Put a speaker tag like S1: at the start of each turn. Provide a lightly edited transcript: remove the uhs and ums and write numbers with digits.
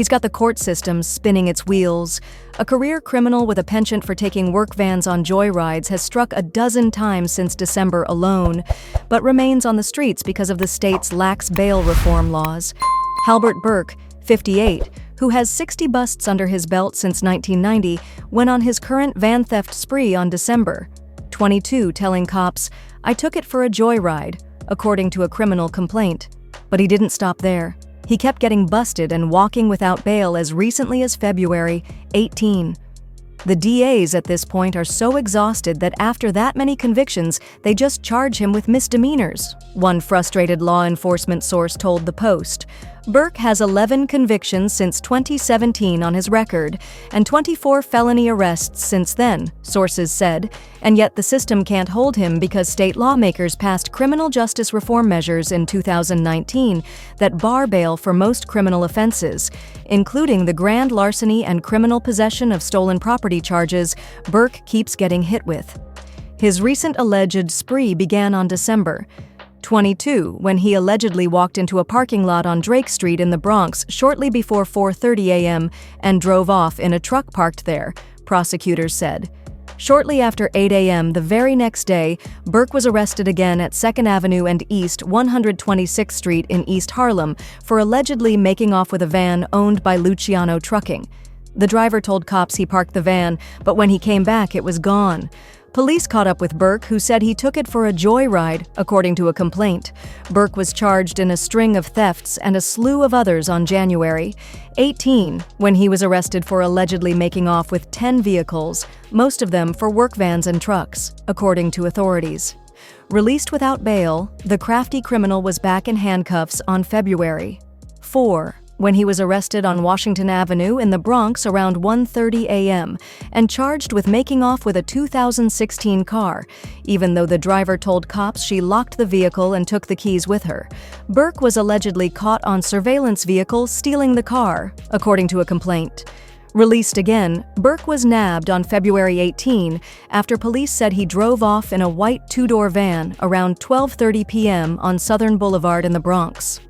S1: He's got the court system spinning its wheels. A career criminal with a penchant for taking work vans on joyrides has struck a dozen times since December alone, but remains on the streets because of the state's lax bail reform laws. Halbert Burke, 58, who has 60 busts under his belt since 1990, went on his current van theft spree on December 22, telling cops, "I took it for a joyride," according to a criminal complaint. But he didn't stop there. He kept getting busted and walking without bail as recently as February 18. The DAs at this point are so exhausted that after that many convictions, they just charge him with misdemeanors, one frustrated law enforcement source told The Post. Burke has 11 convictions since 2017 on his record, and 24 felony arrests since then, sources said, and yet the system can't hold him because state lawmakers passed criminal justice reform measures in 2019 that bar bail for most criminal offenses, including the grand larceny and criminal possession of stolen property charges Burke keeps getting hit with. His recent alleged spree began on December 22, when he allegedly walked into a parking lot on Drake Street in the Bronx shortly before 4:30 a.m. and drove off in a truck parked there, prosecutors said. Shortly after 8 a.m. the very next day, Burke was arrested again at 2nd Avenue and East 126th Street in East Harlem for allegedly making off with a van owned by Luciano Trucking. The driver told cops he parked the van, but when he came back, it was gone. Police caught up with Burke, who said he took it for a joyride, according to a complaint. Burke was charged in a string of thefts and a slew of others on January 18, when he was arrested for allegedly making off with 10 vehicles, most of them for work vans and trucks, according to authorities. Released without bail, the crafty criminal was back in handcuffs on February 4. When he was arrested on Washington Avenue in the Bronx around 1:30 a.m. and charged with making off with a 2016 car, even though the driver told cops she locked the vehicle and took the keys with her. Burke was allegedly caught on surveillance vehicle stealing the car, according to a complaint. Released again, Burke was nabbed on February 18 after police said he drove off in a white two-door van around 12:30 p.m. on Southern Boulevard in the Bronx.